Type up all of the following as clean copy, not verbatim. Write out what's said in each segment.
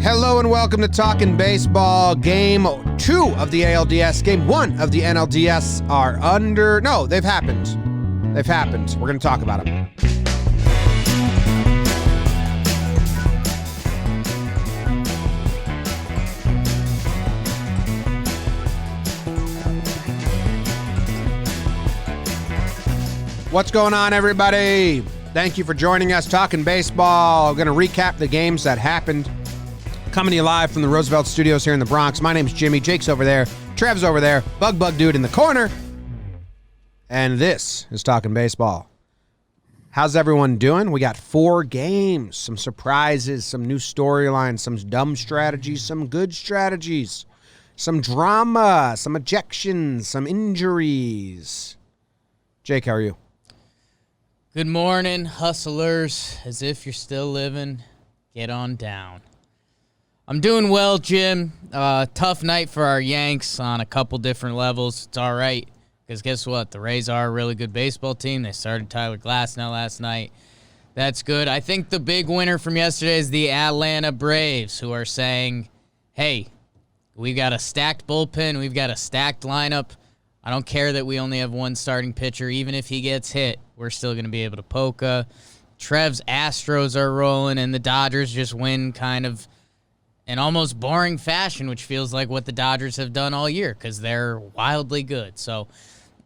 Hello and welcome to Talkin' Baseball. Game 2 of the ALDS, Game 1 of the NLDS are under... No, they've happened. They've happened. We're going to talk about them. What's going on, everybody? Thank you for joining us. Talkin' Baseball. We're going to recap the games that happened. Coming to you live from the Roosevelt Studios here in the Bronx. My name's Jimmy. Jake's over there. Trev's over there. Bug Dude in the corner. And this is Talkin' Baseball. How's everyone doing? We got 4 games, some surprises, some new storylines, some dumb strategies, some good strategies, some drama, some ejections, some injuries. Jake, how are you? Good morning, hustlers. As if you're still living, get on down. I'm doing well, Jim. Tough night for our Yanks on a couple different levels. It's all right, because guess what? The Rays are a really good baseball team. They started Tyler Glasnow last night. That's good. I think the big winner from yesterday is the Atlanta Braves, who are saying, hey, we've got a stacked bullpen. We've got a stacked lineup. I don't care that we only have one starting pitcher. Even if he gets hit, we're still going to be able to polka. Trev's Astros are rolling, and the Dodgers just win kind of in almost boring fashion, which feels like what the Dodgers have done all year because they're wildly good. So,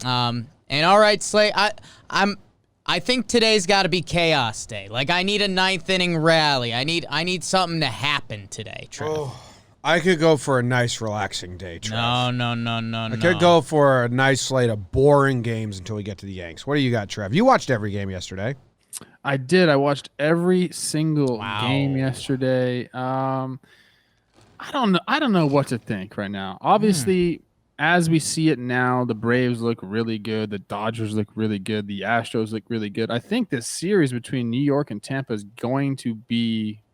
and all right, Slay, I think today's got to be chaos day. Like, I need a 9th inning rally. I need something to happen today, Trev. Oh, I could go for a nice, relaxing day, Trev. No. I could go for a nice slate of boring games until we get to the Yanks. What do you got, Trev? You watched every game yesterday. I did. I watched every single game yesterday. I don't know what to think right now. Obviously, as we see it now, the Braves look really good. The Dodgers look really good. The Astros look really good. I think this series between New York and Tampa is going to be,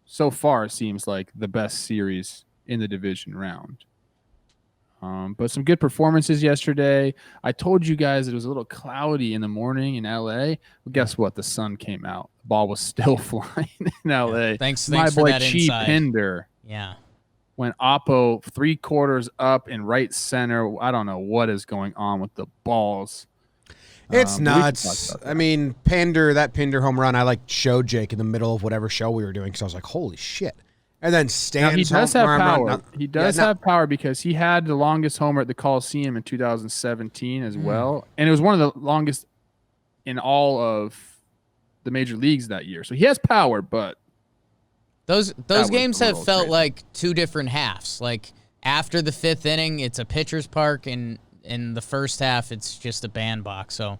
so far, it seems like the best series in the division round. But some good performances yesterday. I told you guys it was a little cloudy in the morning in L.A. Well, guess what? The sun came out. The ball was still flying in L.A. Yeah, thanks My for boy that Chi insight. Pinder went Oppo 3/4 up in right center. I don't know what is going on with the balls. It's nuts. I mean, that Pinder home run, I showed Jake in the middle of whatever show we were doing because I was like, holy shit. And then Stan's he does have power. He does have power because he had the longest homer at the Coliseum in 2017 as well. And it was one of the longest in all of the major leagues that year. So he has power, but those games have felt like 2 different halves. Like, after the 5th inning, it's a pitcher's park, and in the first half, it's just a bandbox. So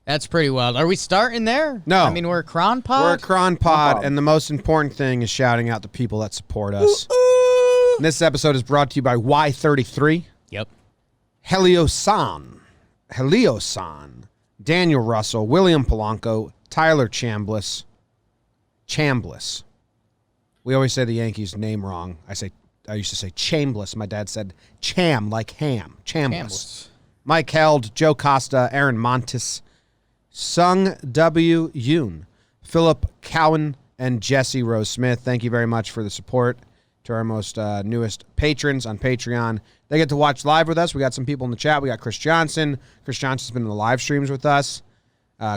that's pretty wild. Are we starting there? No. I mean, we're a Cron Pod? We're a Cron Pod, and the most important thing is shouting out the people that support us. And this episode is brought to you by Y33. Yep. Heliosan, Daniel Russell, William Polanco, Tyler Chambliss. We always say the Yankees' name wrong. I used to say Chambliss. My dad said Cham, like ham. Chambliss. Mike Held, Joe Costa, Aaron Montes, Sung W. Yoon, Philip Cowan, and Jesse Rose Smith. Thank you very much for the support to our most newest patrons on Patreon. They get to watch live with us. We got some people in the chat. We got Chris Johnson. Chris Johnson's been in the live streams with us.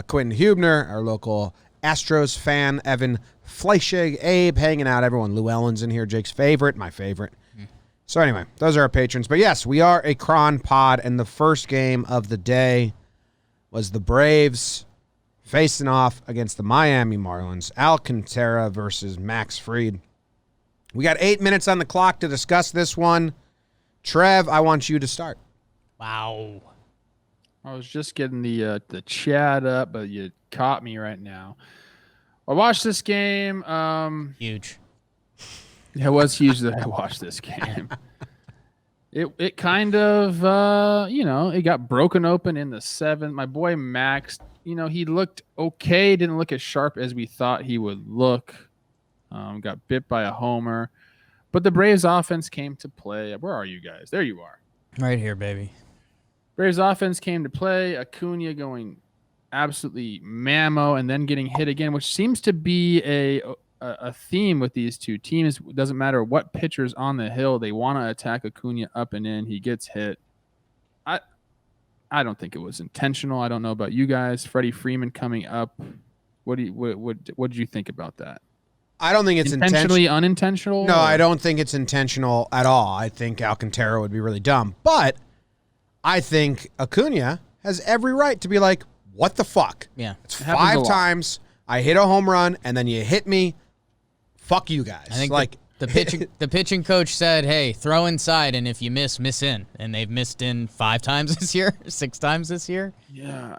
Quentin Hubner, our local Astros fan. Evan Fleischig, Abe, hanging out. Everyone. Lou Ellen's in here. Jake's favorite, my favorite. So anyway, those are our patrons. But yes, we are a Cron Pod, and the first game of the day was the Braves facing off against the Miami Marlins. Alcantara versus Max Fried. We got 8 minutes on the clock to discuss this one. Trev, I want you to start. Wow. I was just getting the chat up, but you caught me right now. I watched this game. Huge. It was huge that I watched this game. It kind of, it got broken open in the 7th. My boy Max, he looked okay. Didn't look as sharp as we thought he would look. Got bit by a homer. But the Braves offense came to play. Where are you guys? There you are. Right here, baby. Braves offense came to play. Acuna going absolutely mammo and then getting hit again, which seems to be a a theme with these two teams. It doesn't matter what pitcher's on the hill, they want to attack Acuna up and in. He gets hit. I don't think it was intentional. I don't know about you guys. Freddie Freeman coming up. What did you think about that? I don't think it's intentionally unintentional. No, I don't think it's intentional at all. I think Alcantara would be really dumb. But I think Acuna has every right to be like, what the fuck? Yeah. It's 5 times. I hit a home run, and then you hit me. Fuck you guys. I think the pitching coach said, hey, throw inside, and if you miss in. And they've missed in 5 times this year, 6 times this year. Yeah.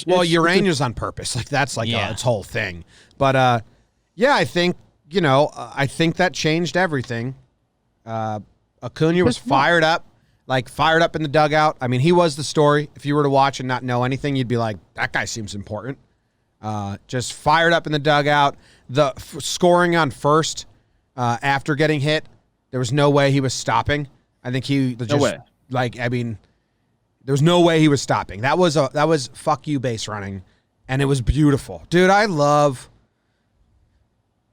Urania's on purpose. Like, that's like its whole thing. But, yeah, I think, I think that changed everything. Acuna was fired up in the dugout. I mean, he was the story. If you were to watch and not know anything, you'd be like, that guy seems important. Just fired up in the dugout. The scoring on first after getting hit, there was no way he was stopping. I think there was no way he was stopping. That was fuck you base running, and it was beautiful. Dude, I love...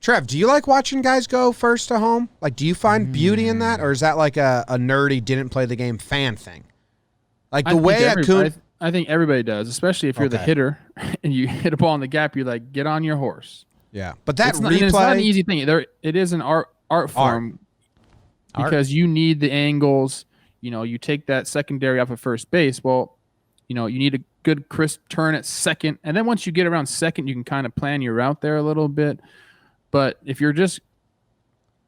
Trev, do you like watching guys go first to home? Like, do you find beauty in that, or is that like a nerdy, didn't play the game fan thing? Like the way Acuna... I think everybody does, especially if you're the hitter and you hit a ball in the gap. You're like, get on your horse. Yeah, but that replay, it's not an easy thing. It is an art form because you need the angles. You take that secondary off of first base. Well, you need a good crisp turn at second, and then once you get around second, you can kind of plan your route there a little bit. But if you're just,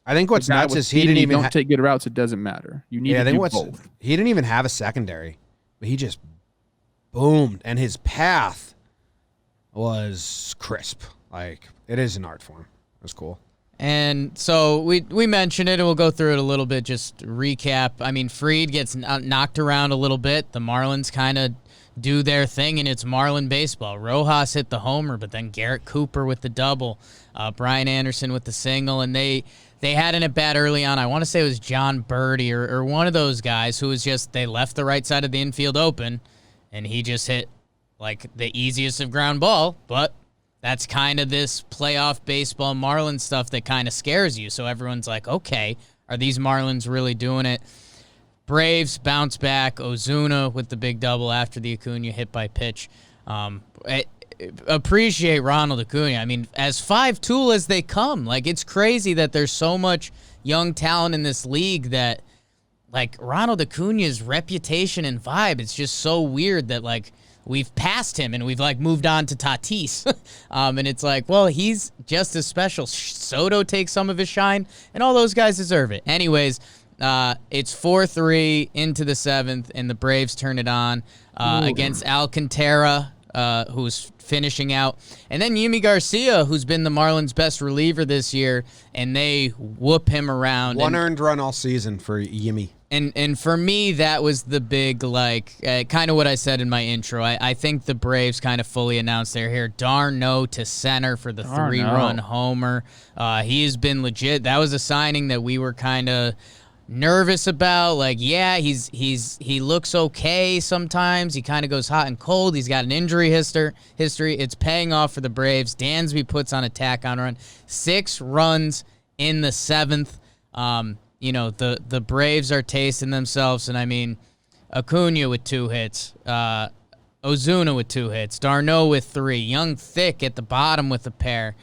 I think what's nuts is he didn't even take good routes. It doesn't matter. You need to do both. He didn't even have a secondary, but he just boomed, and his path was crisp. Like, it is an art form. It was cool. And so we mentioned it, and we'll go through it a little bit, just recap. I mean, Fried gets knocked around a little bit. The Marlins kind of do their thing, and it's Marlin baseball. Rojas hit the homer, but then Garrett Cooper with the double, Brian Anderson with the single, and they had an at-bat early on. I want to say it was John Birdie or one of those guys who was just, they left the right side of the infield open, and he just hit like the easiest of ground ball, but that's kind of this playoff baseball Marlins stuff that kind of scares you. So everyone's like, okay, are these Marlins really doing it? Braves bounce back. Ozuna with the big double after the Acuna hit by pitch. Appreciate Ronald Acuna. I mean, as 5-tool as they come, like, it's crazy that there's so much young talent in this league that, like, Ronald Acuna's reputation and vibe, it's just so weird that, like, we've passed him and we've, like, moved on to Tatis. And it's like, well, he's just as special. Soto takes some of his shine, and all those guys deserve it. Anyways, it's 4-3 into the 7th, and the Braves turn it on against Alcantara, who's finishing out. And then Yimi Garcia, who's been the Marlins' best reliever this year, and they whoop him around. One earned run all season for Yimi. And for me, that was the big, like, kind of what I said in my intro. I think the Braves kind of fully announced they're here. Darno to center for the 3-run homer. He has been legit. That was a signing that we were kind of nervous about. Like, yeah, he looks okay sometimes. He kind of goes hot and cold. He's got an injury history. It's paying off for the Braves. Dansby puts on a tack-on run. 6 runs in the 7th. The Braves are tasting themselves, and I mean, Acuna with 2 hits, Ozuna with 2 hits, Darno with 3, Young Thick at the bottom with a pair.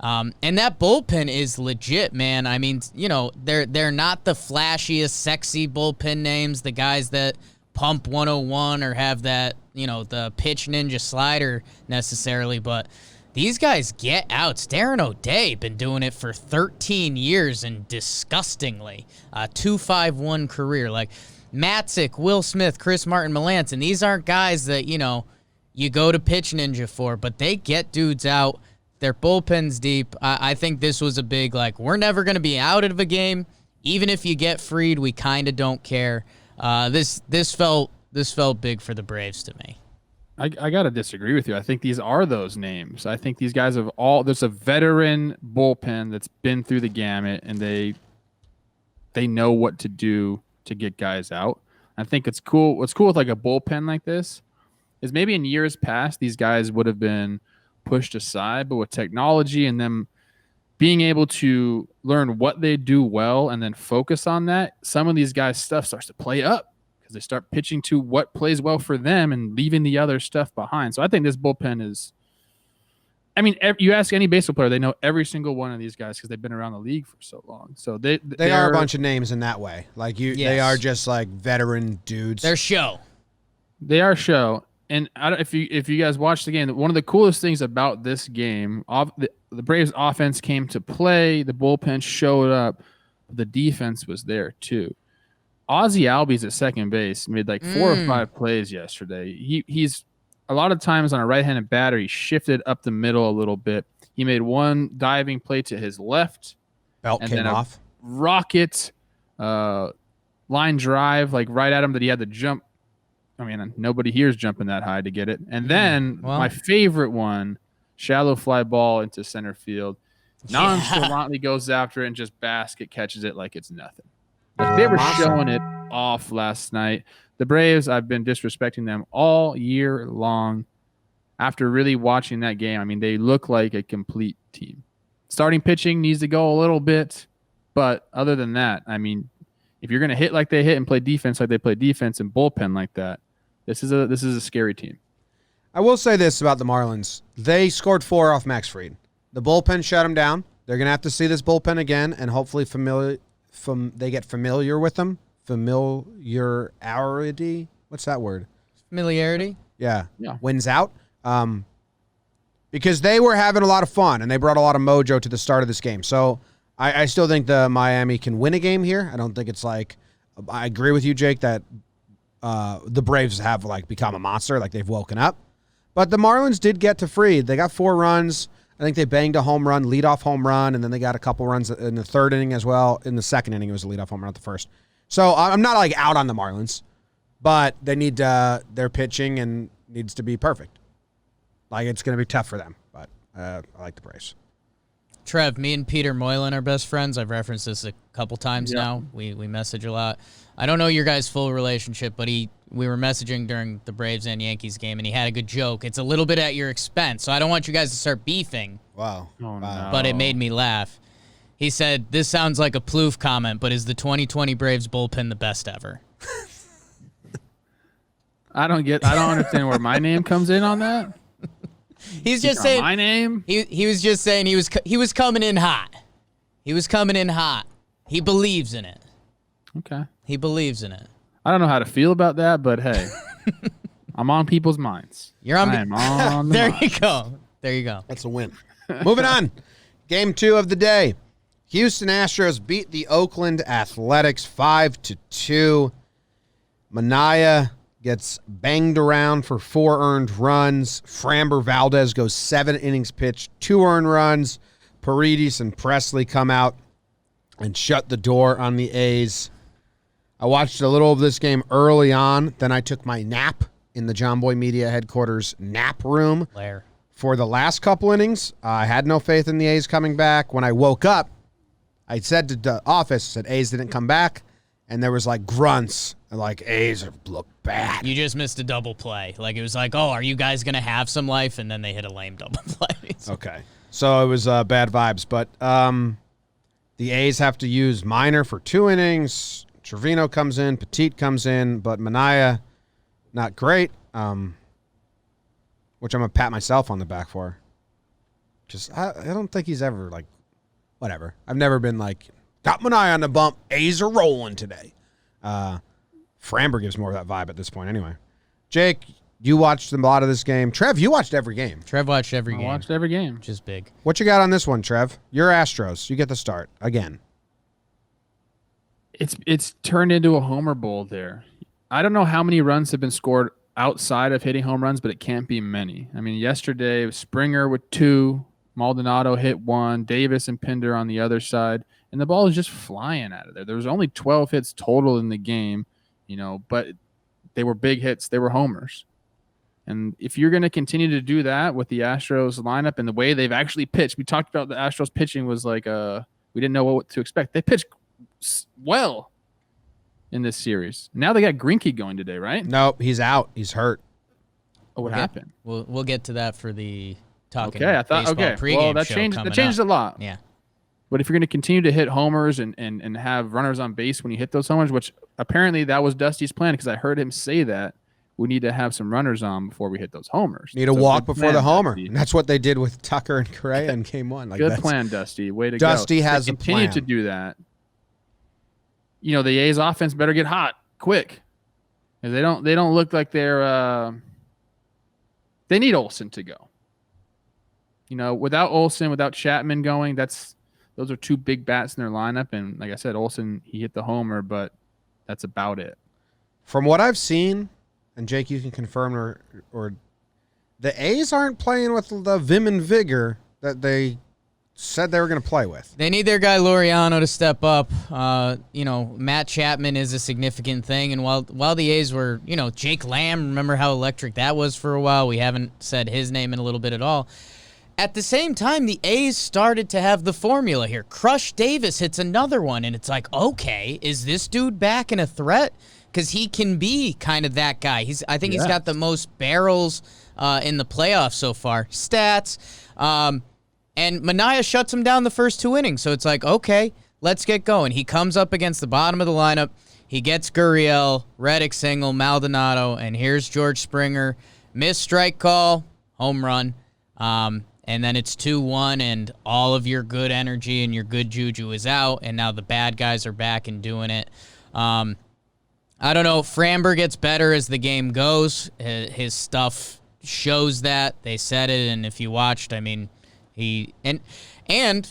And that bullpen is legit, man. I mean, they're not the flashiest, sexy bullpen names, the guys that pump 101 or have that, the pitch ninja slider necessarily, but these guys get outs. Darren O'Day been doing it for 13 years and disgustingly. 2.51 career. Like Matzik, Will Smith, Chris Martin, Melanson. These aren't guys that, you go to pitch ninja for, but they get dudes out. Their bullpen's deep. I think this was a big, like, we're never going to be out of a game. Even if you get freed, we kind of don't care. This felt big for the Braves to me. I got to disagree with you. I think these are those names. I think these guys there's a veteran bullpen that's been through the gamut, and they know what to do to get guys out. I think it's cool. What's cool with like a bullpen like this is maybe in years past, these guys would have been pushed aside, but with technology and them being able to learn what they do well and then focus on that, some of these guys' stuff starts to play up because they start pitching to what plays well for them and leaving the other stuff behind. So I think this bullpen is, I mean, you ask any baseball player, they know every single one of these guys because they've been around the league for so long. So they are a bunch of names in that way. Like they are just like veteran dudes. They're show. They are show. And if you guys watch the game, one of the coolest things about this game, the Braves offense came to play, the bullpen showed up, the defense was there too. Ozzie Albies at second base made like 4 or 5 plays yesterday. He's a lot of times on a right-handed batter, he shifted up the middle a little bit. He made one diving play to his left. Belt and came then off. Rocket line drive, like right at him that he had to jump. I mean, nobody here is jumping that high to get it. And then my favorite one, shallow fly ball into center field. Nonchalantly goes after it and just basket catches it like it's nothing. Like they were showing it off last night. The Braves, I've been disrespecting them all year long. After really watching that game, I mean, they look like a complete team. Starting pitching needs to go a little bit, but other than that, I mean, if you're going to hit like they hit and play defense like they play defense and bullpen like that, this is a scary team. I will say this about the Marlins. They scored 4 off Max Fried. The bullpen shut them down. They're going to have to see this bullpen again, and hopefully they get familiar with them. Familiarity? What's that word? Familiarity? Yeah. Wins out. Because they were having a lot of fun, and they brought a lot of mojo to the start of this game. So I still think the Miami can win a game here. I don't think it's like – I agree with you, Jake, that the Braves have like become a monster, like they've woken up. But the Marlins did get to Fried. They got 4 runs. I think they banged a home run, leadoff home run, and then they got a couple runs in the third inning as well. In the second inning, it was a leadoff home run, not the first. So I'm not like out on the Marlins, but they need their pitching and needs to be perfect. Like it's going to be tough for them, but I like the Braves. Trev, me and Peter Moylan are best friends. I've referenced this a couple times now. We message a lot. I don't know your guys' full relationship, but we were messaging during the Braves and Yankees game, and he had a good joke. It's a little bit at your expense, so I don't want you guys to start beefing. Wow. Oh, no. But it made me laugh. He said, "This sounds like a Plouffe comment, but is the 2020 Braves bullpen the best ever?" I don't understand where my name comes in on that. He's just saying my name. He was just saying he was coming in hot. He was coming in hot. He believes in it. Okay. He believes in it. I don't know how to feel about that, but hey, I'm on people's minds. You're on. I'm on. There you go. There you go. That's a win. Moving on. Game 2 of the day. Houston Astros beat the Oakland Athletics 5-2. Manaea gets banged around for 4 earned runs. Framber Valdez goes 7 innings pitched, 2 earned runs. Paredes and Presley come out and shut the door on the A's. I watched a little of this game early on. Then I took my nap in the Jomboy Media headquarters nap room for the last couple innings. I had no faith in the A's coming back. When I woke up, I said to the office, said A's didn't come back, and there was like grunts, and like A's look bad. You just missed a double play. Like it was like, oh, are you guys gonna have some life? And then they hit a lame double play. Okay, so it was bad vibes, but the A's have to use Minor for 2 innings. Trevino comes in, Petit comes in, but Manaea, not great, which I'm going to pat myself on the back for. Just I don't think he's ever, like, whatever. I've never been like, got Manaea on the bump, A's are rolling today. Framber gives more of that vibe at this point anyway. Jake, you watched a lot of this game. Trev, you watched every game. Trev watched every game. I watched every game. Which is big. What you got on this one, Trev? You're Astros. You get the start again. It's turned into a homer bowl there. I don't know how many runs have been scored outside of hitting home runs, but it can't be many. I mean, yesterday it was Springer with 2, Maldonado hit 1, Davis and Pinder on the other side, and the ball was just flying out of there. There was only 12 hits total in the game, but they were big hits. They were homers. And if you're going to continue to do that with the Astros lineup and the way they've actually pitched, we talked about the Astros pitching was like we didn't know what to expect. They pitched well in this series. Now they got Greinke going today, right? Nope, he's out. He's hurt. Oh, what happened? We'll get to that for the Talkin. Okay, I thought pregame well that show changed coming a lot. Yeah. But if you're going to continue to hit homers and have runners on base when you hit those homers, which apparently that was Dusty's plan because I heard him say that we need to have some runners on before we hit those homers. Need a walk before the homer. Dusty. And that's what they did with Tucker and Correa in Game 1. Like, Good plan, Dusty. Way to Dusty go. has a continue plan. to do that. The A's offense better get hot quick. Because they don't look like they're they need Olsen to go. Without Olsen, without Chapman going, those are two big bats in their lineup. And like I said, Olsen, he hit the homer, but that's about it. From what I've seen, and Jake, you can confirm or the A's aren't playing with the vim and vigor that they said they were going to play with. They need their guy Laureano to step up. Matt Chapman is a significant thing, and while the A's were, Jake Lamb, remember how electric that was for a while? We haven't said his name in a little bit at all. At the same time, the A's started to have the formula here. Crush Davis hits another one, and it's like, okay, is this dude back in a threat? Because he can be kind of that guy. I think he's got the most barrels in the playoffs so far. Stats. And Manaea shuts him down the first 2 innings. So it's like, okay, let's get going. He comes up against the bottom of the lineup. He gets Gurriel, Reddick single, Maldonado, and here's George Springer. Missed strike call, home run. And then it's 2-1, and all of your good energy and your good juju is out, and now the bad guys are back and doing it. I don't know. Framber gets better as the game goes. His stuff shows that. They said it, and if you watched, and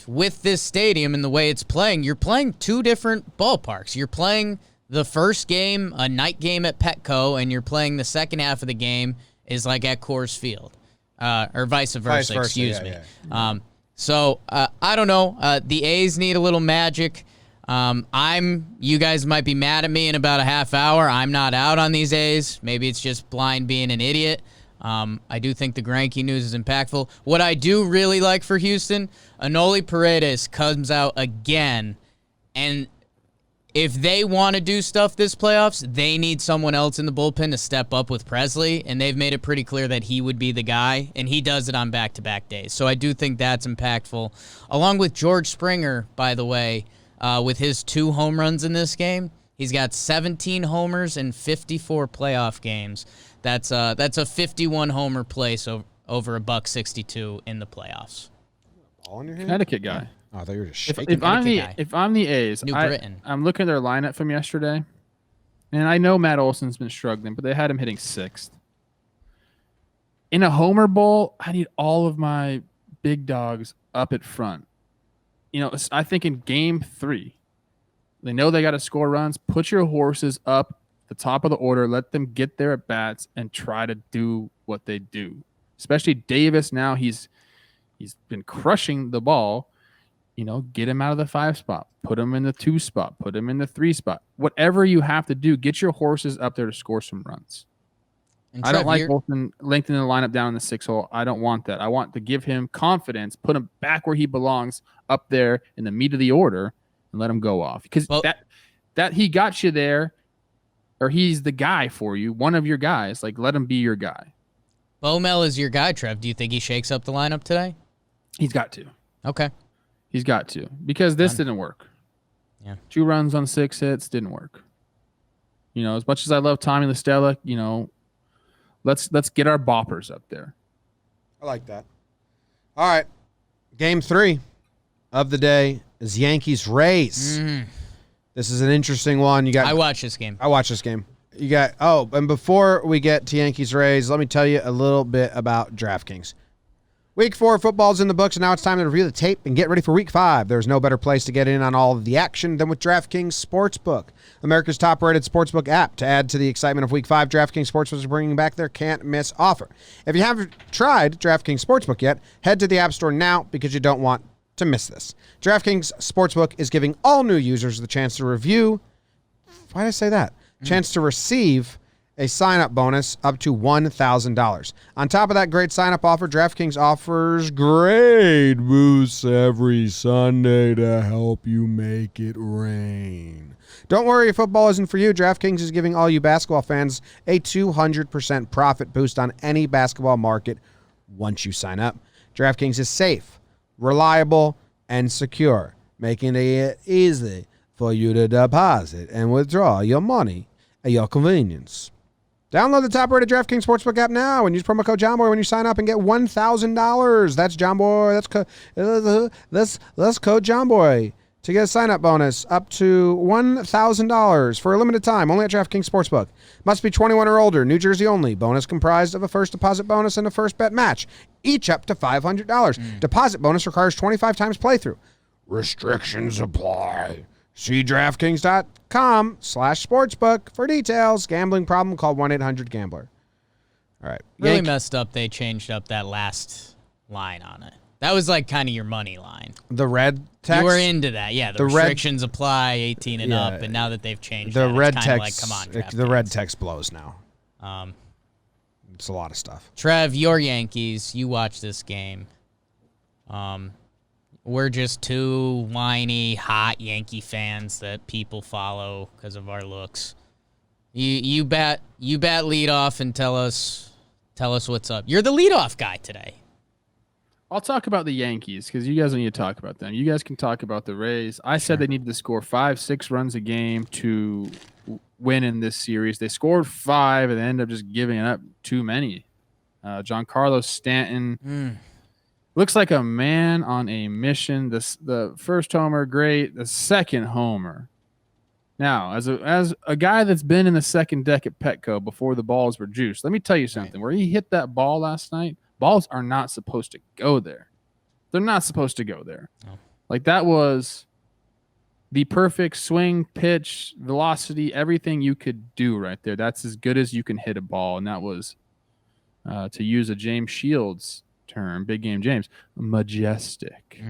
with this stadium and the way it's playing, you're playing two different ballparks. You're playing the first game, a night game at Petco, and you're playing the second half of the game is like at Coors Field. Or vice versa, excuse me. Yeah. So I don't know. The A's need a little magic. You guys might be mad at me in about a half hour. I'm not out on these A's. Maybe it's just blind being an idiot. I do think the Greinke news is impactful. What I do really like for Houston, Anoli Paredes comes out again, and if they want to do stuff this playoffs, they need someone else in the bullpen to step up with Presley, and they've made it pretty clear that he would be the guy, and he does it on back-to-back days. So I do think that's impactful. Along with George Springer, by the way, with his 2 home runs in this game, he's got 17 homers in 54 playoff games. That's a 51 homer place over $1.62 in the playoffs. Ball in your hand? Connecticut guy. Oh, I thought you were just shaking. If I'm the A's, I'm looking at their lineup from yesterday, and I know Matt Olson's been struggling, but they had him hitting 6th. In a homer bowl, I need all of my big dogs up at front. I think in Game 3, they know they got to score runs. Put your horses up the top of the order. Let them get their at bats and try to do what they do. Especially Davis now, he's been crushing the ball. Get him out of the 5 spot, put him in the 2 spot, put him in the 3 spot. Whatever you have to do, get your horses up there to score some runs. I don't like Olsen lengthening the lineup down in the 6 hole. I don't want that. I want to give him confidence, put him back where he belongs, up there in the meat of the order, and let him go off. Because that he got you there, or he's the guy for you, one of your guys. Like, let him be your guy. Bomel is your guy, Trev. Do you think he shakes up the lineup today? He's got to. Okay. He's got to, because this didn't work. Yeah. 2 runs on 6 hits didn't work. As much as I love Tommy LaStella, let's get our boppers up there. I like that. All right. Game 3 of the day is Yankees-Rays. This is an interesting one. I watched this game. I watched this game. And before we get to Yankees-Rays, let me tell you a little bit about DraftKings. Week 4 football's in the books, and now it's time to review the tape and get ready for Week 5. There's no better place to get in on all of the action than with DraftKings Sportsbook, America's top-rated sportsbook app. To add to the excitement of Week 5, DraftKings Sportsbook is bringing back their can't-miss offer. If you haven't tried DraftKings Sportsbook yet, head to the App Store now because you don't want to miss this. DraftKings Sportsbook is giving all new users the chance to review. Why did I say that? Chance to receive a sign-up bonus up to $1,000. On top of that great sign-up offer, DraftKings offers great boosts every Sunday to help you make it rain. Don't worry if football isn't for you. DraftKings is giving all you basketball fans a 200% profit boost on any basketball market once you sign up. DraftKings is safe, reliable, and secure. making it easy for you to deposit and withdraw your money at your convenience. Download the top-rated DraftKings Sportsbook app now and use promo code Jomboy when you sign up and get $1,000. That's Jomboy. That's code Jomboy to get a sign-up bonus up to $1,000 for a limited time, only at DraftKings Sportsbook. Must be 21 or older, New Jersey only. Bonus comprised of a first deposit bonus and a first bet match, each up to $500. Deposit bonus requires 25 times playthrough. Restrictions apply. See DraftKings.com/sportsbook for details. Gambling problem, call 1-800-GAMBLER. All right. Really messed up they changed up that last line on it. That was like kind of your money line. The red text? You were into that. Yeah, the restrictions apply 18 and up, and now that they've changed the that, red it's text, like, come on, the red text blows now. Um, it's a lot of stuff. Trev, your Yankees, you watch this game. We're just two whiny, hot Yankee fans that people follow because of our looks. You bat leadoff and tell us what's up. You're the leadoff guy today. I'll talk about the Yankees because you guys don't need to talk about them. You guys can talk about the Rays. I said they needed to score 5-6 runs a game to win in this series. They scored 5 and they ended up just giving up too many. Giancarlo Stanton looks like a man on a mission. The first homer, great. The second homer. Now, as a guy that's been in the second deck at Petco before the balls were juiced, let me tell you something. Where he hit that ball last night, balls are not supposed to go there. They're not supposed to go there. No. Like, that was the perfect swing, pitch, velocity, everything you could do right there. That's as good as you can hit a ball, and that was, to use a James Shields term, Big Game James, majestic.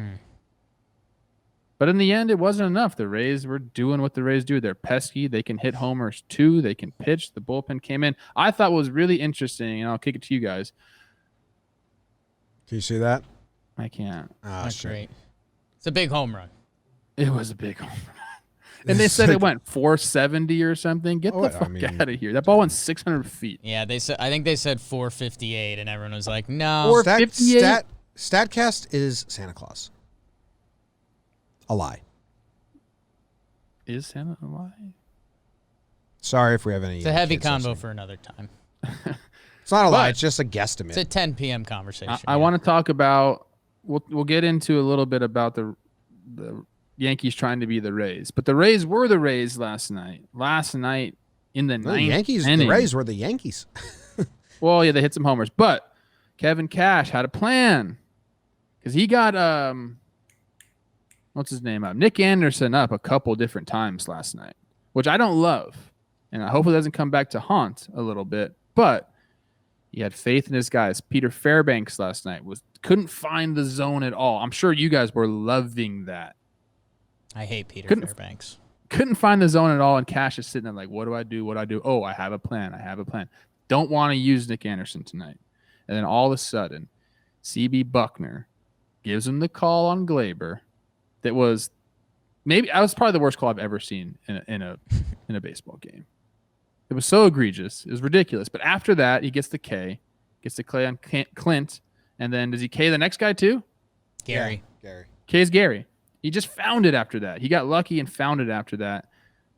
But in the end, it wasn't enough. The Rays were doing what the Rays do. They're pesky. They can hit homers too. They can pitch. The bullpen came in. I thought what was really interesting, and I'll kick it to you guys. Can you see that? I can't. That's great. It's a big home run. It was a big home run. And they said it went 470 or something. Get the fuck out of here. That ball went 600 feet. Yeah, I think they said 458, and everyone was like, no. Statcast is Santa Claus. A lie. Is Santa a lie? Sorry if we have any. It's a heavy convo for another time. It's not a lie. It's just a guesstimate. It's a 10 p.m. conversation. I want to talk about. We'll get into a little bit about the Yankees trying to be the Rays, but the Rays were the Rays last night. Last night in the ninth Yankees, inning. the Rays were the Yankees. Well, yeah, they hit some homers, but Kevin Cash had a plan because he got what's his name up? Nick Anderson up a couple different times last night, which I don't love, and I hope it doesn't come back to haunt a little bit. But he had faith in his guys. Peter Fairbanks last night couldn't find the zone at all. I'm sure you guys were loving that. I hate Peter Fairbanks. Couldn't find the zone at all, and Cash is sitting there like, what do I do? What do I do? Oh, I have a plan. Don't want to use Nick Anderson tonight. And then all of a sudden, C.B. Buckner gives him the call on Glaber. That was probably the worst call I've ever seen in a baseball game. It was so egregious. It was ridiculous. But after that, he gets the K, gets the K on Clint, and then does he K the next guy too? Gary. K's Gary. He just found it after that. He got lucky and found it after that.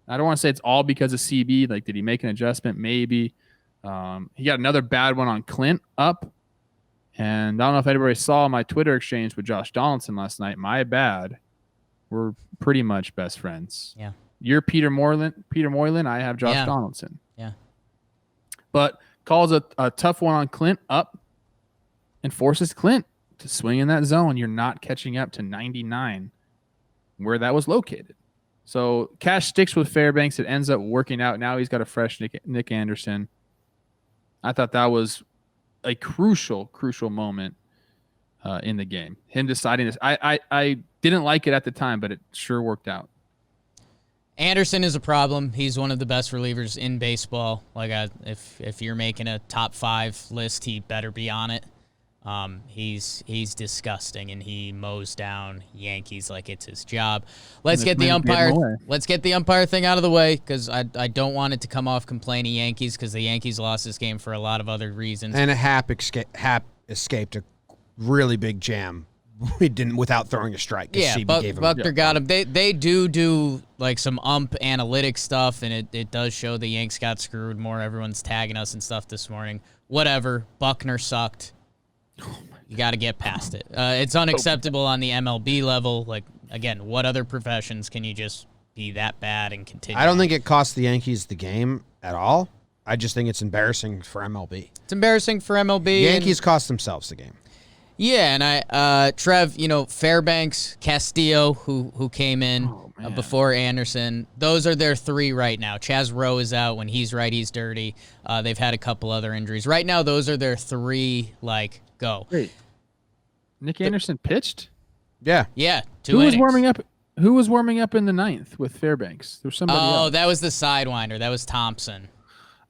I don't want to say it's all because of CB. Like, did he make an adjustment? Maybe. He got another bad one on Clint up. And I don't know if anybody saw my Twitter exchange with Josh Donaldson last night. My bad. We're pretty much best friends. Yeah. You're Peter Moylan. I have Josh Donaldson. Yeah. But calls a tough one on Clint up and forces Clint to swing in that zone. You're not catching up to 99 where that was located. So Cash sticks with Fairbanks. It ends up working out. Now he's got a fresh Nick Anderson. I thought that was a crucial moment in the game. Him deciding this. I didn't like it at the time, but it sure worked out. Anderson is a problem. He's one of the best relievers in baseball. Like, if you're making a top 5 list, he better be on it. He's disgusting, and he mows down Yankees like it's his job. Let's get the umpire thing out of the way, because I don't want it to come off complaining Yankees, because the Yankees lost this game for a lot of other reasons. And Hap escaped a really big jam we didn't without throwing a strike. Yeah, CB gave him. Buckner got him. They do like some analytics stuff, and it does show the Yanks got screwed more. Everyone's tagging us and stuff this morning. Whatever. Buckner sucked. You got to get past it. It's unacceptable on the MLB level. Like, again, what other professions can you just be that bad and continue? I don't think it cost the Yankees the game at all. I just think it's embarrassing for MLB. It's embarrassing for MLB. Yankees cost themselves the game. Yeah, and Trev, Fairbanks, Castillo, who came in before Anderson, those are their three right now. Chaz Rowe is out. When he's right, he's dirty. They've had a couple other injuries. Right now, those are their three, go. Wait, Nick Anderson pitched? Yeah. Yeah, Who was warming up? Who was warming up in the ninth with Fairbanks? There was somebody else. Oh, that was the Sidewinder. That was Thompson.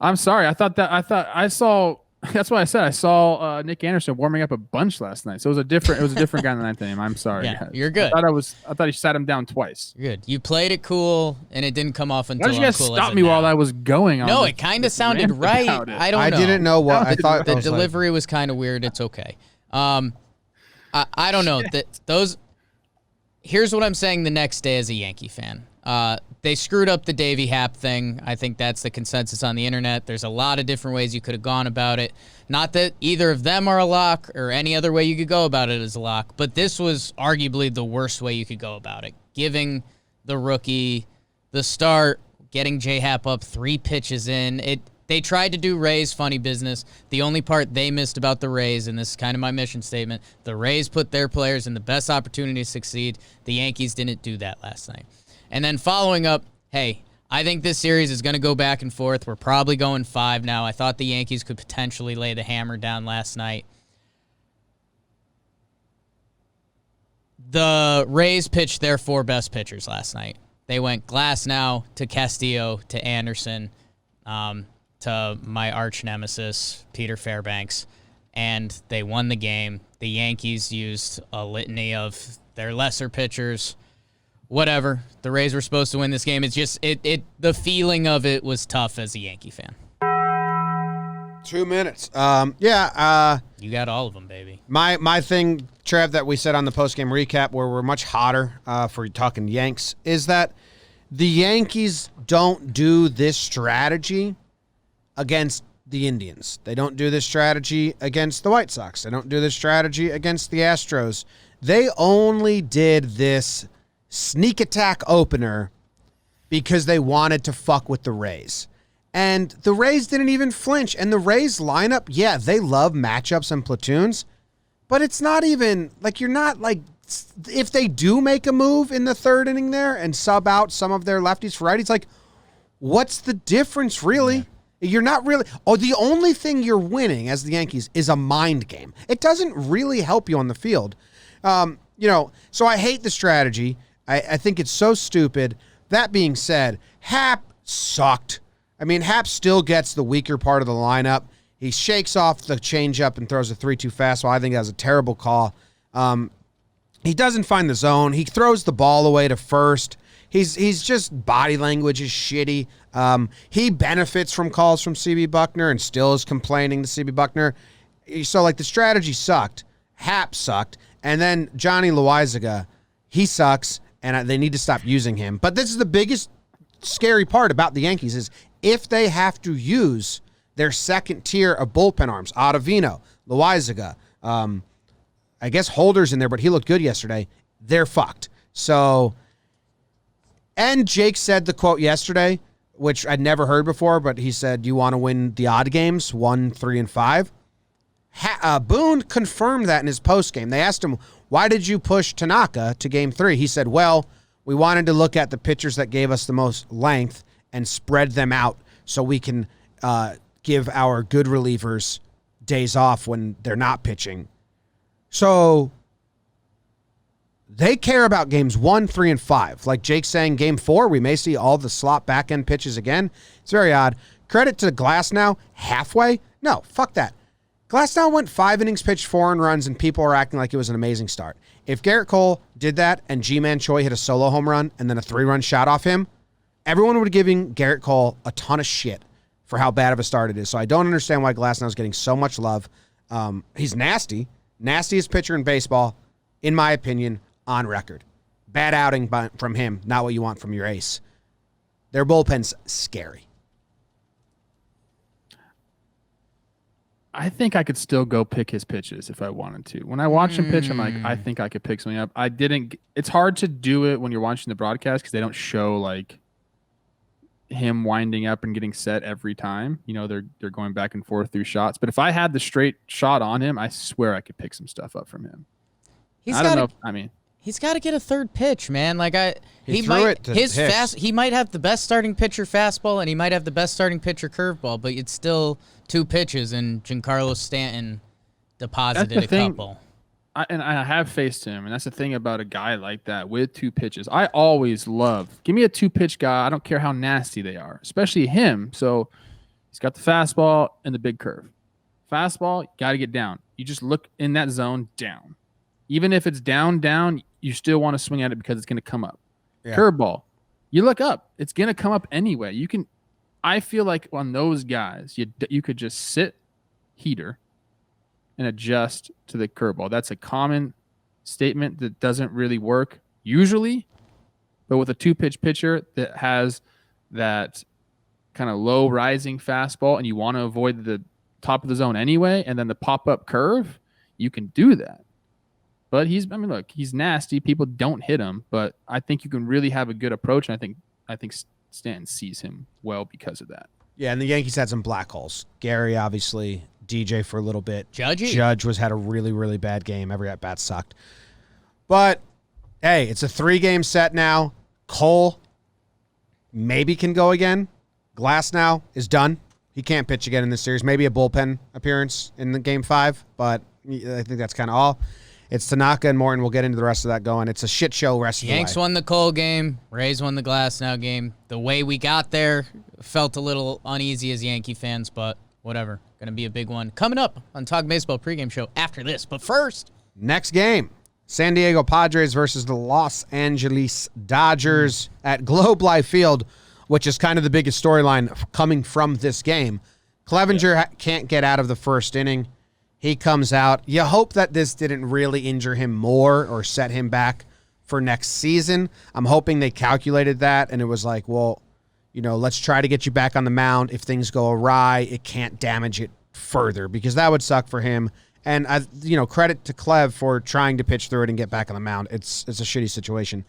I'm sorry. I saw. That's why I said I saw Nick Anderson warming up a bunch last night. So it was a different guy in the ninth inning. I'm sorry. Yeah, you're good. I thought he sat him down twice. You're good. You played it cool, and it didn't come off until. Why did you guys stop me while I was going on? No, it kind of sounded right. I don't know. I didn't know what I thought. The delivery was kind of weird. It's okay. I don't know. Here's what I'm saying the next day as a Yankee fan. They screwed up the Davey Happ thing. I think that's the consensus on the internet. There's a lot of different ways you could have gone about it. Not that either of them are a lock or any other way you could go about it is a lock, but this was arguably the worst way you could go about it. Giving the rookie the start, getting J-Happ up 3 pitches in. They tried to do Rays funny business. The only part they missed about the Rays, and this is kind of my mission statement, the Rays put their players in the best opportunity to succeed. The Yankees didn't do that last night. And then following up, hey, I think this series is going to go back and forth. We're probably going 5 now. I thought the Yankees could potentially lay the hammer down last night. The Rays pitched their 4 best pitchers last night. They went Glasnow to Castillo to Anderson to my arch nemesis, Peter Fairbanks, and they won the game. The Yankees used a litany of their lesser pitchers. Whatever. The Rays were supposed to win this game. It's just the feeling of it was tough as a Yankee fan. 2 minutes. You got all of them, baby. My thing, Trev, that we said on the postgame recap where we're much hotter for talking Yanks is that the Yankees don't do this strategy against the Indians. They don't do this strategy against the White Sox. They don't do this strategy against the Astros. They only did this sneak attack opener because they wanted to fuck with the Rays. And the Rays didn't even flinch. And the Rays lineup, yeah, they love matchups and platoons, but it's not even, you're not, if they do make a move in the 3rd inning there and sub out some of their lefties for righties, what's the difference, really? Yeah. You're not really, the only thing you're winning as the Yankees is a mind game. It doesn't really help you on the field. So I hate the strategy. I think it's so stupid. That being said, Happ sucked. I mean, Happ still gets the weaker part of the lineup. He shakes off the changeup and throws a 3-2 fastball. I think that was a terrible call. He doesn't find the zone. He throws the ball away to first. He's just body language is shitty. He benefits from calls from CB Buckner and still is complaining to CB Buckner. So, the strategy sucked. Happ sucked. And then Johnny Loizaga, he sucks. And they need to stop using him. But this is the biggest scary part about the Yankees is if they have to use their second tier of bullpen arms, Ottavino, Loizaga, I guess Holder's in there, but he looked good yesterday. They're fucked. So, and Jake said the quote yesterday, which I'd never heard before, but he said, you want to win the odd games, 1, 3, and 5. Boone confirmed that in his postgame. They asked him, why did you push Tanaka to game 3? He said, well, we wanted to look at the pitchers that gave us the most length and spread them out so we can give our good relievers days off when they're not pitching. So they care about games 1, 3, and 5. Like Jake's saying, game 4, we may see all the slot back-end pitches again. It's very odd. Credit to Glasnow, halfway? No, fuck that. Glasnow went 5 innings, pitched 4 earned runs, and people are acting like it was an amazing start. If Garrett Cole did that and G-Man Choi hit a solo home run and then a 3-run shot off him, everyone would be giving Garrett Cole a ton of shit for how bad of a start it is. So I don't understand why Glasnow is getting so much love. He's nasty. Nastiest pitcher in baseball. in my opinion, on record. Bad outing from him, not what you want from your ace. Their bullpen's scary. I think I could still go pick his pitches if I wanted to. When I watch him pitch, I'm like, I think I could pick something up. I didn't. It's hard to do it when you're watching the broadcast because they don't show like him winding up and getting set every time. You know, they're going back and forth through shots. But if I had the straight shot on him, I swear I could pick some stuff up from him. I don't know. He's got to get a third pitch, man. Like he might he might have the best starting pitcher fastball and he might have the best starting pitcher curveball, but it's still 2 pitches and Giancarlo Stanton deposited a couple. I have faced him, and that's the thing about a guy like that with 2 pitches. I always give me a 2-pitch guy. I don't care how nasty they are, especially him. So he's got the fastball and the big curve. Fastball, got to get down. You just look in that zone down. Even if it's down, you still want to swing at it because it's going to come up. Yeah. Curveball, you look up. It's going to come up anyway. I feel like on those guys, you could just sit heater and adjust to the curveball. That's a common statement that doesn't really work usually, but with a 2-pitch pitcher that has that kind of low rising fastball and you want to avoid the top of the zone anyway, and then the pop-up curve, you can do that. But he's nasty. People don't hit him, but I think you can really have a good approach, and I think Stanton sees him well because of that. Yeah, and the Yankees had some black holes. Gary, obviously, DJ for a little bit. Judge had a really, really bad game. Every at-bat sucked. But, hey, it's a 3-game set now. Cole maybe can go again. Glass now is done. He can't pitch again in this series. Maybe a bullpen appearance in the Game 5, but I think that's kind of all. It's Tanaka and Morton. We'll get into the rest of that going. It's a shit show rest of the way. Yanks won the Cole game. Rays won the Glasnow game. The way we got there felt a little uneasy as Yankee fans, but whatever. Going to be a big one. Coming up on Talk Baseball pregame show after this. But first, next game, San Diego Padres versus the Los Angeles Dodgers at Globe Life Field, which is kind of the biggest storyline coming from this game. Clevenger can't get out of the first inning. He comes out. You hope that this didn't really injure him more or set him back for next season. I'm hoping they calculated that, and it was like, well, let's try to get you back on the mound. If things go awry, it can't damage it further, because that would suck for him. And credit to Clev for trying to pitch through it and get back on the mound. It's a shitty situation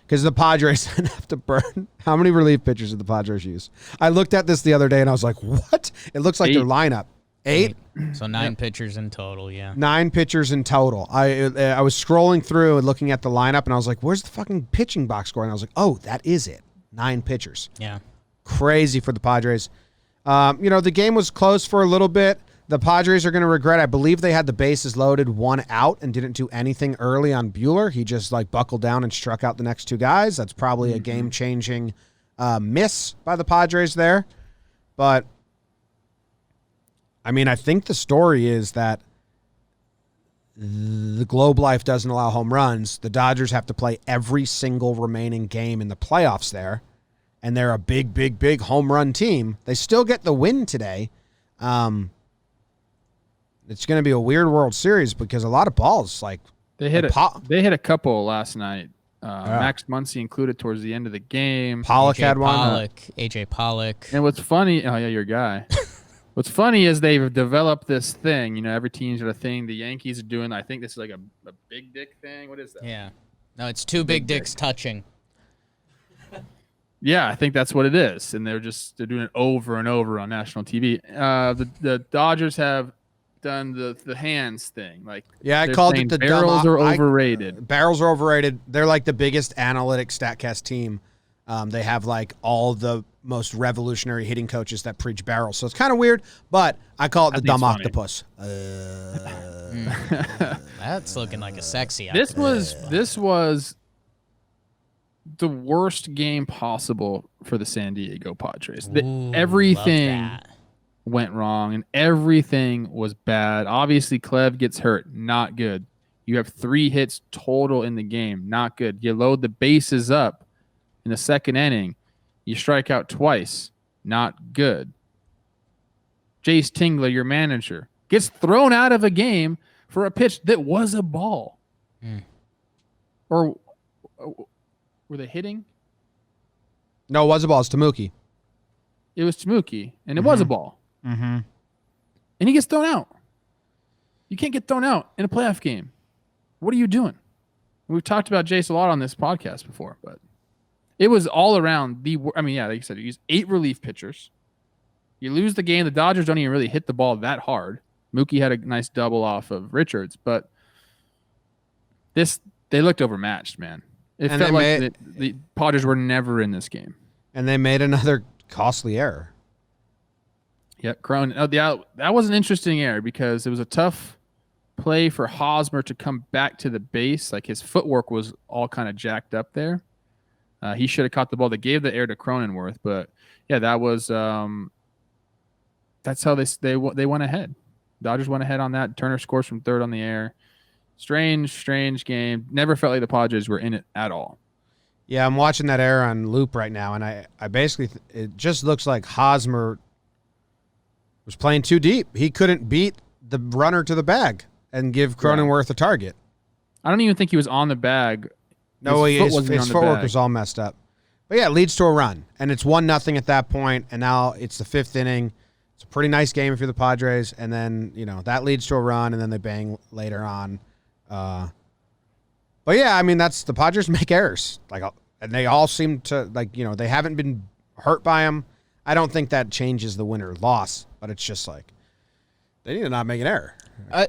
because the Padres have to burn. How many relief pitchers did the Padres use? I looked at this the other day and I was like, what? It looks like their lineup. 8? So 9 pitchers in total, yeah. 9 pitchers in total. I was scrolling through and looking at the lineup, and I was like, where's the fucking pitching box score? And I was like, oh, that is it. 9 pitchers. Yeah. Crazy for the Padres. The game was close for a little bit. The Padres are going to regret. I believe they had the bases loaded, 1 out, and didn't do anything early on Buehler. He just buckled down and struck out the next 2 guys. That's probably a game-changing miss by the Padres there. But I think the story is that the Globe Life doesn't allow home runs. The Dodgers have to play every single remaining game in the playoffs there, and they're a big, big, big home run team. They still get the win today. It's going to be a weird World Series because a lot of balls, they hit a couple last night. Max Muncy included towards the end of the game. Pollock had one. AJ Pollock. And what's funny, oh yeah, your guy. What's funny is they've developed this thing. Every team's got a thing. The Yankees are doing, I think this is like a big dick thing. What is that? Yeah. No, it's 2 big dicks touching. Yeah, I think that's what it is. And they're doing it over and over on national TV. The Dodgers have done the hands thing. I called it the barrels are overrated. Barrels are overrated. They're the biggest analytic StatCast team. They have all the most revolutionary hitting coaches that preach barrels. So it's kind of weird, but I call it the dumb octopus. That's looking like a sexy octopus. This was the worst game possible for the San Diego Padres. Everything went wrong and everything was bad. Obviously, Clev gets hurt. Not good. You have 3 hits total in the game. Not good. You load the bases up in the second inning. You strike out twice. Not good. Jace Tingler, your manager, gets thrown out of a game for a pitch that was a ball. Or were they hitting? No, it was a ball. It's to Mookie. It was to Mookie, and it was a ball. Mm-hmm. And he gets thrown out. You can't get thrown out in a playoff game. What are you doing? We've talked about Jace a lot on this podcast before, but it was all around like you said, you use 8 relief pitchers. You lose the game. The Dodgers don't even really hit the ball that hard. Mookie had a nice double off of Richards, but they looked overmatched, man. It felt like the Padres were never in this game. And they made another costly error. Yep, Cronin. Oh, yeah, that was an interesting error because it was a tough play for Hosmer to come back to the base. Like his footwork was all kind of jacked up there. He should have caught the ball. They gave the error to Cronenworth, but yeah, that was that's how they went ahead. Dodgers went ahead on that. Turner scores from third on the air. Strange game. Never felt like the Padres were in it at all. Yeah, I'm watching that error on loop right now, and I basically it just looks like Hosmer was playing too deep. He couldn't beat the runner to the bag and give Cronenworth a target. I don't even think he was on the bag. No, his footwork was all messed up. But yeah, it leads to a run, and it's 1-0 at that point, and now it's the 5th inning. It's a pretty nice game if you're the Padres, and then that leads to a run, and then they bang later on. But yeah, I mean that's the Padres make errors, and they all seem to they haven't been hurt by them. I don't think that changes the win or loss, but it's just like they need to not make an error.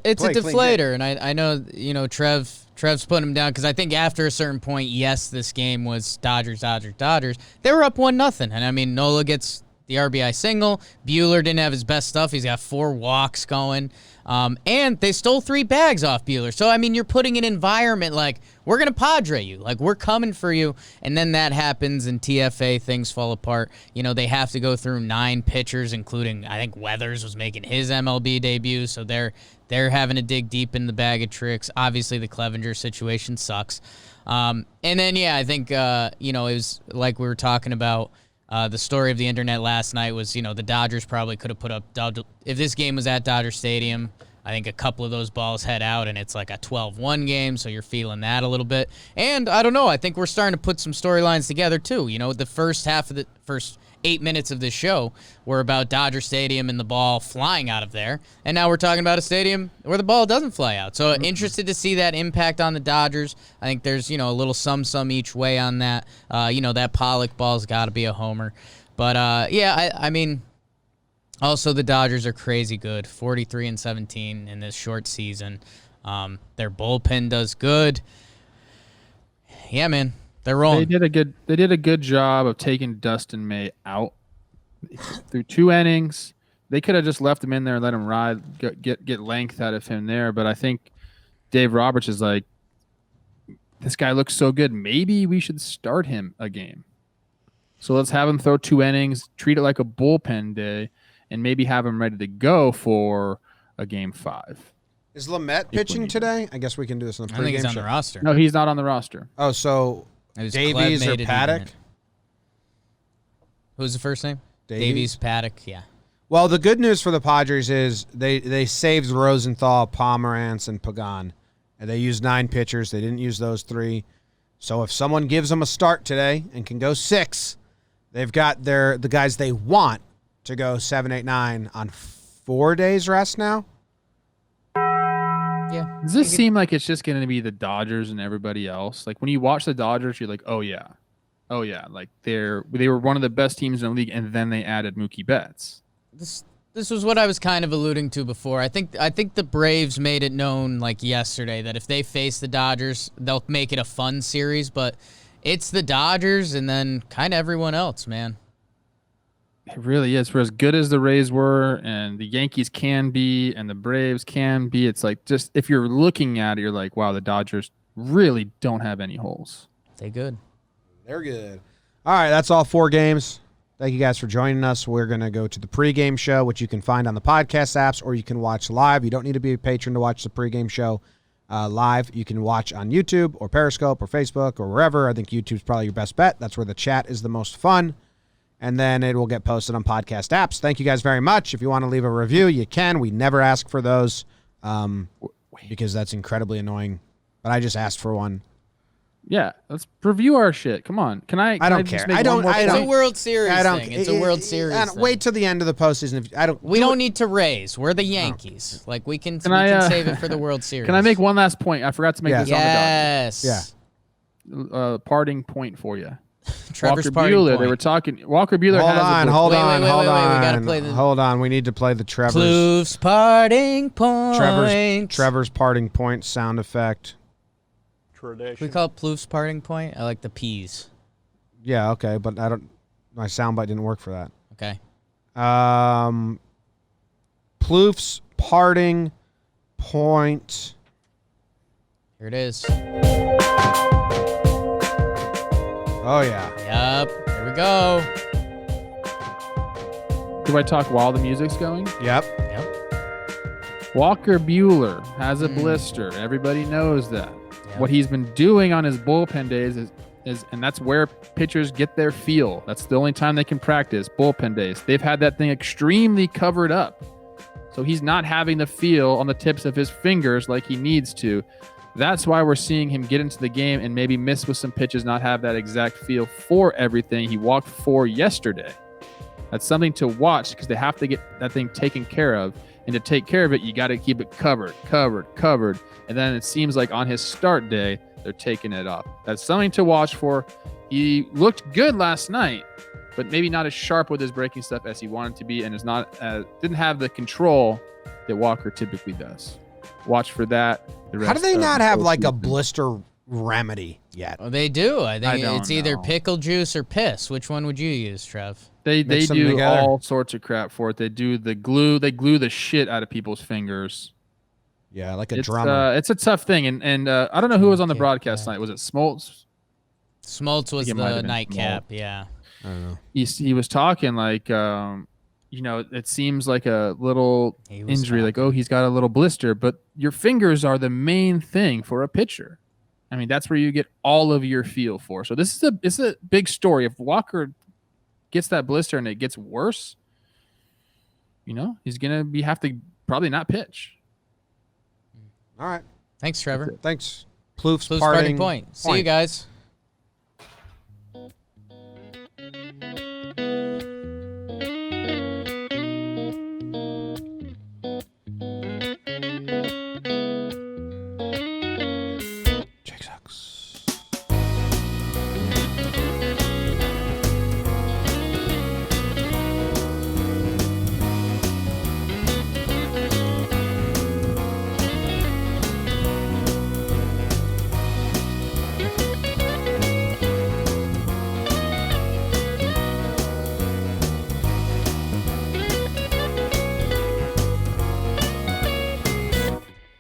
It's a deflator, and I know Trev's putting him down because I think after a certain point, yes, this game was Dodgers. They were up 1-0, and I mean Nola gets the RBI single. Buehler didn't have his best stuff. He's got 4 walks going. And they stole 3 bags off Buehler. So, I mean, you're putting an environment like, we're going to Padre you. Like, we're coming for you. And then that happens, and TFA, things fall apart. They have to go through 9 pitchers, including, I think, Weathers was making his MLB debut. So they're having to dig deep in the bag of tricks. Obviously, the Clevenger situation sucks. And then, yeah, I think, it was like we were talking about. The story of the internet last night was, the Dodgers probably could have put up, if this game was at Dodger Stadium, I think a couple of those balls head out, and it's like a 12-1 game, so you're feeling that a little bit. And I don't know, I think we're starting to put some storylines together, too. The first 8 minutes of this show were about Dodger Stadium and the ball flying out of there, and now we're talking about a stadium where the ball doesn't fly out. So interested to see that impact on the Dodgers. I think there's a little sum each way on that. That Pollock ball's got to be a homer, but I mean, also the Dodgers are crazy good, 43-17 in this short season. Their bullpen does good. Yeah, man. They're rolling. They did a good job of taking Dustin May out through 2 innings. They could have just left him in there and let him ride, get length out of him there. But I think Dave Roberts is like, this guy looks so good. Maybe we should start him a game. So let's have him throw 2 innings, treat it like a bullpen day, and maybe have him ready to go for a game 5. Is Lamet pitching today? I guess we can do this on the pregame show. I think he's on the roster. No, he's not on the roster. Oh, so Davies or Paddock? Who's the first name? Davies, Paddock, yeah. Well, the good news for the Padres is they saved Rosenthal, Pomerantz, and Pagan. And they used 9 pitchers. They didn't use those 3. So if someone gives them a start today and can go 6, they've got the guys they want to go 7, 8, 9 on 4 days rest now. Yeah. Does this seem like it's just going to be the Dodgers and everybody else? Like when you watch the Dodgers, you're like, oh yeah. Like they were one of the best teams in the league, and then they added Mookie Betts. This was what I was kind of alluding to before. I think the Braves made it known like yesterday that if they face the Dodgers, they'll make it a fun series. But it's the Dodgers and then kind of everyone else, man. It really is. For as good as the Rays were and the Yankees can be and the Braves can be, it's like just if you're looking at it, you're like, wow, the Dodgers really don't have any holes. They're good. They're good. All right, that's all 4 games. Thank you guys for joining us. We're going to go to the pregame show, which you can find on the podcast apps, or you can watch live. You don't need to be a patron to watch the pregame show live. You can watch on YouTube or Periscope or Facebook or wherever. I think YouTube's probably your best bet. That's where the chat is the most fun. And then it will get posted on podcast apps. Thank you guys very much. If you want to leave a review, you can. We never ask for those because that's incredibly annoying. But I just asked for one. Yeah, let's review our shit. Come on. I don't care. I don't. It's a World Series thing. It's a World Series thing. Wait till the end of the postseason. We don't need to raise. We're the Yankees. Like we can save it for the World Series. Can I make one last point? I forgot to make this on the Yes. Yeah. Parting point for you. Trevor's Walker parting Buehler. point. They were talking. Walker Buehler. Hold on. We gotta play the Hold on. We need to play the Trevor's. Plouffe's parting point. Trevor's parting point sound effect. We call it Plouffe's parting point. I like the P's. Yeah. Okay, but I don't. My soundbite didn't work for that. Okay. Plouffe's parting point. Here it is. Oh yeah. Yep. Here we go. Do I talk while the music's going? Yep. Walker Buehler has a blister. Everybody knows that. Yep. What he's been doing on his bullpen days is, and that's where pitchers get their feel. That's the only time they can practice, bullpen days. They've had that thing extremely covered up. So he's not having the feel on the tips of his fingers like he needs to. That's why we're seeing him get into the game and maybe miss with some pitches, not have that exact feel for everything. He walked 4 yesterday. That's something to watch because they have to get that thing taken care of. And to take care of it, you got to keep it covered. And then it seems like on his start day, they're taking it off. That's something to watch for. He looked good last night, but maybe not as sharp with his breaking stuff as he wanted to be, and is not didn't have the control that Walker typically does. Watch for that. How do they not have like a blister remedy yet? Well, they do. I think it's either pickle juice or piss. Which one would you use, Trev? They do all sorts of crap for it. They do the glue. They glue the shit out of people's fingers. Yeah, like a drummer. It's a tough thing. And I don't know who was on the broadcast tonight. Was it Smoltz? Smoltz was the nightcap. Yeah. I don't know. He was talking like, it seems like a little injury. Like, oh, he's got a little blister. But your fingers are the main thing for a pitcher. I mean, that's where you get all of your feel for. So this is a big story. If Walker gets that blister and it gets worse, he's gonna have to probably not pitch. All right. Thanks, Trevor. Thanks. Plouffe's parting point. See you guys.